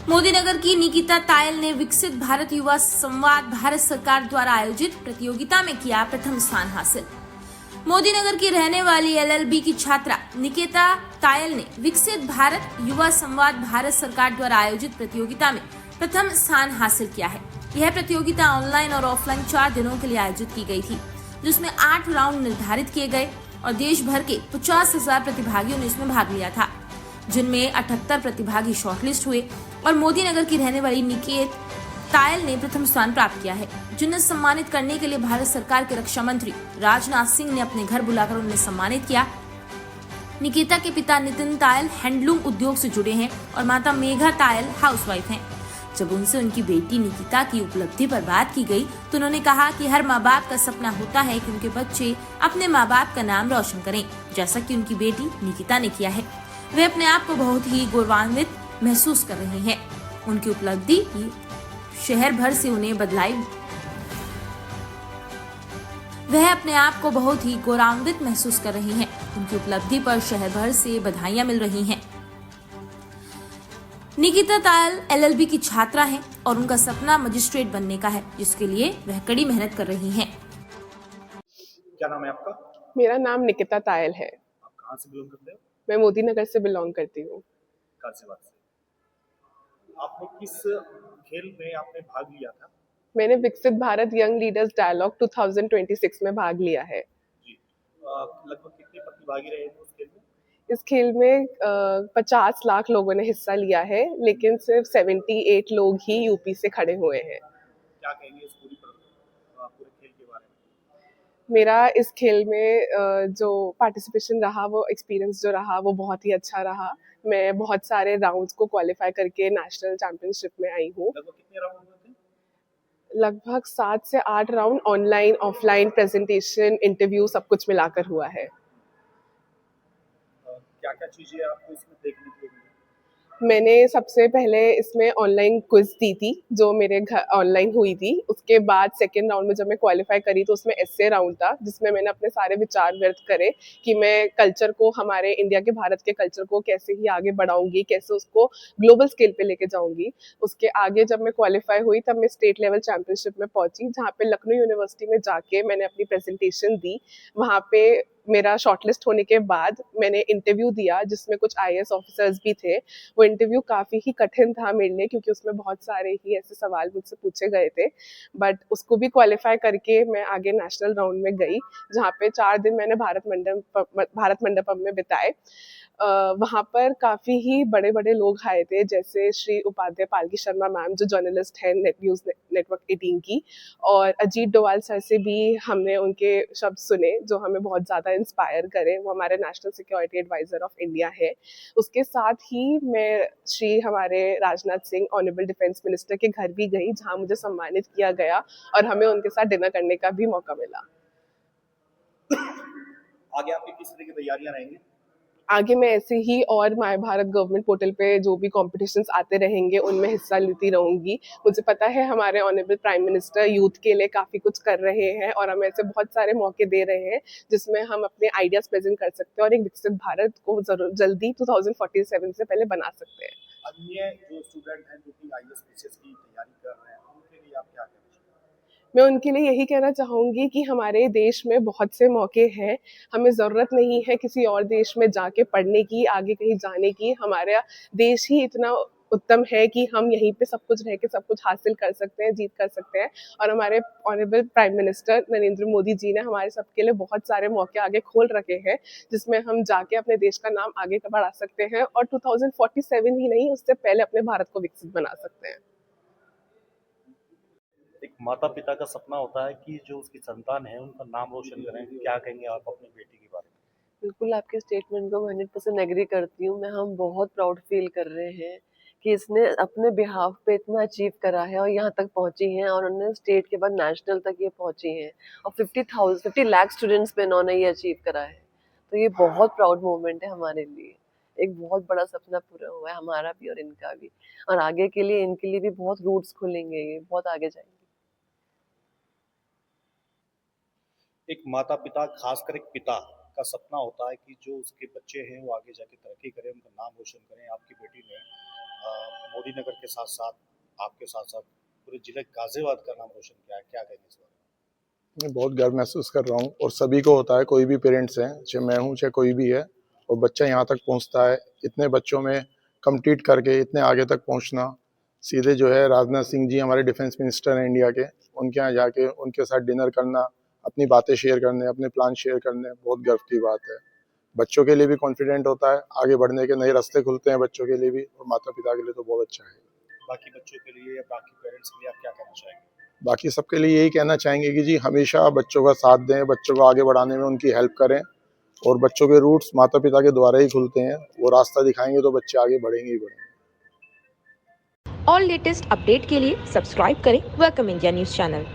मोदी नगर की निकिता तायल ने विकसित भारत युवा संवाद भारत सरकार द्वारा आयोजित प्रतियोगिता में किया प्रथम स्थान हासिल। मोदी नगर की रहने वाली एलएलबी की छात्रा निकिता तायल ने विकसित भारत युवा संवाद भारत सरकार द्वारा आयोजित प्रतियोगिता में प्रथम स्थान हासिल किया है। यह प्रतियोगिता ऑनलाइन और ऑफलाइन 4 दिनों के लिए आयोजित की गई थी, जिसमें 8 राउंड निर्धारित किए गए और देश भर के 50,000 प्रतिभागियों ने इसमें भाग लिया था, जिनमें 78 प्रतिभागी शॉर्टलिस्ट हुए और मोदी नगर की रहने वाली निकिता तायल ने प्रथम स्थान प्राप्त किया है, जिन्हें सम्मानित करने के लिए भारत सरकार के रक्षा मंत्री राजनाथ सिंह ने अपने घर बुलाकर उन्हें सम्मानित किया। निकिता के पिता नितिन तायल हैंडलूम उद्योग से जुड़े हैं और माता मेघा तायल हाउसवाइफ हैं। जब उनसे उनकी बेटी निकिता की उपलब्धि पर बात की गई तो उन्होंने कहा कि हर माँ बाप का सपना होता है कि उनके बच्चे अपने माँ बाप का नाम रोशन करें, जैसा कि उनकी बेटी निकिता ने किया है। वे अपने आप को बहुत ही गौरवान्वित महसूस कर रहे हैं। उनकी उपलब्धि की शहर भर से उन्हें बधाई वह अपने आप को बहुत ही गौरवान्वित महसूस कर रही हैं। उनकी उपलब्धि पर शहर भर से बधाइयां मिल रही हैं। निकिता तायल एलएलबी की छात्रा हैं और उनका सपना मजिस्ट्रेट बनने का है, जिसके लिए वह कड़ी मेहनत कर रही हैं। क्या नाम है आपका? मेरा नाम निकिता तायल है। आप कहाँ से बिलोंग करते हो? मैं मोदी नगर से बिलोंग करती हूँ। गाजियाबाद से। आपने किस खेल में आपने भाग लिया था? मैंने विकसित भारत यंग लीडर्स डायलॉग 2026 में भाग लिया है। जी। लगभग कितने प्रतिभागी रहे थे उस खेल में? इस खेल में 50 लाख लोगों ने हिस्सा लिया है, लेकिन सिर्फ 78 लोग ही यूपी से खड़े हुए हैं। क्या कहेंगे इस पूरे खेल के बारे में? मेरा इस खेल में जो पार्टिसिपेशन रहा, वो एक्सपीरियंस जो रहा वो बहुत ही अच्छा रहा। मैं बहुत सारे राउंड्स को क्वालिफाई करके नेशनल चैंपियनशिप में आई हूँ। लगभग कितने राउंड हुए थे? लगभग 7 से 8 round online, offline, presentation, interview सब कुछ मिलाकर हुआ है। क्या-क्या चीजें आपको इसमें देखने को मिली? मैंने सबसे पहले इसमें ऑनलाइन क्विज दी थी, जो मेरे घर ऑनलाइन हुई थी। उसके बाद सेकेंड राउंड में जब मैं क्वालिफाई करी तो उसमें एस्से राउंड था, जिसमें मैंने अपने सारे विचार व्यक्त करे कि मैं कल्चर को, हमारे इंडिया के, भारत के कल्चर को कैसे ही आगे बढ़ाऊंगी, कैसे उसको ग्लोबल स्केल पे लेके जाऊंगी। उसके आगे जब मैं क्वालिफाई हुई तब मैं स्टेट लेवल चैंपियनशिप में पहुंची, जहाँ पे लखनऊ यूनिवर्सिटी में जाके मैंने अपनी प्रेजेंटेशन दी। वहाँ पे मेरा शॉर्टलिस्ट होने के बाद मैंने इंटरव्यू दिया, जिसमें कुछ आईएएस ऑफिसर्स भी थे। वो इंटरव्यू काफ़ी ही कठिन था मेरे लिए, क्योंकि उसमें बहुत सारे ही ऐसे सवाल मुझसे पूछे गए थे, बट उसको भी क्वालिफाई करके मैं आगे नेशनल राउंड में गई, जहाँ पे 4 दिन मैंने भारत मंडपम में बिताए। वहाँ पर काफ़ी ही बड़े बड़े लोग आए थे, जैसे श्री उपाध्याय पालकी शर्मा मैम, जो जर्नलिस्ट है न्यूज़ नेटवर्क 18 की, और अजीत डोवाल सर से भी हमने उनके शब्द सुने, जो हमें बहुत ज़्यादा इंस्पायर करे। वो हमारे national security adviser of India है। उसके साथ ही मैं श्री हमारे Rajnath Singh, honourable defence minister के घर भी गई, जहाँ मुझे सम्मानित किया गया और हमें उनके साथ डिनर करने का भी मौका मिला। आगे आपकी किस तरह की तैयारियां रहेंगी? आगे मैं ऐसे ही और माय भारत गवर्नमेंट पोर्टल पे जो भी कॉम्पिटिशन्स आते रहेंगे, उनमें हिस्सा लेती रहूंगी। मुझे पता है हमारे ऑनरेबल प्राइम मिनिस्टर यूथ के लिए काफ़ी कुछ कर रहे हैं और हमें ऐसे बहुत सारे मौके दे रहे हैं, जिसमें हम अपने आइडियाज़ प्रेजेंट कर सकते हैं और एक विकसित भारत को जल्दी 2047 से पहले बना सकते हैं। अन्य जो स्टूडेंट हैं जो कि आईएएस पीसीएस की तैयारी कर रहे हैं, उनके लिए आप क्या कहना चाहेंगे? मैं उनके लिए यही कहना चाहूँगी कि हमारे देश में बहुत से मौके हैं। हमें ज़रूरत नहीं है किसी और देश में जाके पढ़ने की, आगे कहीं जाने की। हमारा देश ही इतना उत्तम है कि हम यहीं पे सब कुछ रह के सब कुछ हासिल कर सकते हैं, जीत कर सकते हैं। और हमारे honourable prime minister Narendra Modi ji ने हमारे सबके लिए बहुत सारे मौके आगे खोल रखे हैं, जिसमें हम जाके अपने देश का नाम आगे बढ़ा सकते हैं और 2047 ही नहीं, उससे पहले अपने भारत को विकसित बना सकते हैं। एक माता पिता का सपना होता है कि जो उसकी संतान है उनका नाम रोशन करें। क्या कहेंगे आप अपनी बेटी के बारे में? बिल्कुल आपके स्टेटमेंट को 100% एग्री करती हूँ मैं। हम बहुत प्राउड फील कर रहे हैं कि इसने अपने बिहाफ पे इतना अचीव करा है और यहाँ तक पहुँची हैं, और उन्होंने स्टेट के बाद नेशनल तक ये पहुँची हैं और 50 लाख स्टूडेंट्स पे इन्होंने ये अचीव करा है। तो ये बहुत प्राउड मोमेंट है हमारे लिए। एक बहुत बड़ा सपना पूरा हुआ है हमारा भी और इनका भी, और आगे के लिए इनके लिए भी बहुत रूट्स खुलेंगे, ये बहुत आगे जाएंगे। एक माता पिता, खासकर एक पिता, का सपना होता है कि जो उसके बच्चे हैं वो आगे जाके तरक्की करें, उनका नाम रोशन करें। आपकी बेटी ने मोदी नगर के साथ साथ आपके साथ साथ पूरे जिले गाजियाबाद का नाम रोशन किया है, क्या कहेंगे इस बारे में? मैं बहुत गर्व महसूस कर रहा हूँ और सभी को होता है, कोई भी पेरेंट्स हैं, चाहे मैं हूँ चाहे कोई भी है, और बच्चा यहाँ तक पहुँचता है, इतने बच्चों में कम्पीट करके इतने आगे तक पहुँचना, सीधे जो है राजनाथ सिंह जी हमारे डिफेंस मिनिस्टर हैं इंडिया के, उनके यहाँ जाके उनके साथ डिनर करना, अपनी बातें शेयर करने, अपने प्लान शेयर करने, बहुत गर्व की बात है। बच्चों के लिए भी कॉन्फिडेंट होता है, आगे बढ़ने के नए रास्ते खुलते हैं बच्चों के लिए भी, और माता पिता के लिए तो बहुत अच्छा है। बाकी बच्चों के लिए या बाकी पेरेंट्स के लिए आप क्या कहना चाहेंगे? बाकी सबके लिए यही कहना चाहेंगे कि जी हमेशा बच्चों का साथ दें, बच्चों को आगे बढ़ाने में उनकी हेल्प करें, और बच्चों के रूट्स माता पिता के द्वारा ही खुलते हैं, वो रास्ता दिखाएंगे तो बच्चे आगे बढ़ेंगे ही बढ़ेंगे। और लेटेस्ट अपडेट के लिए सब्सक्राइब करें वेलकम इंडिया न्यूज़ चैनल।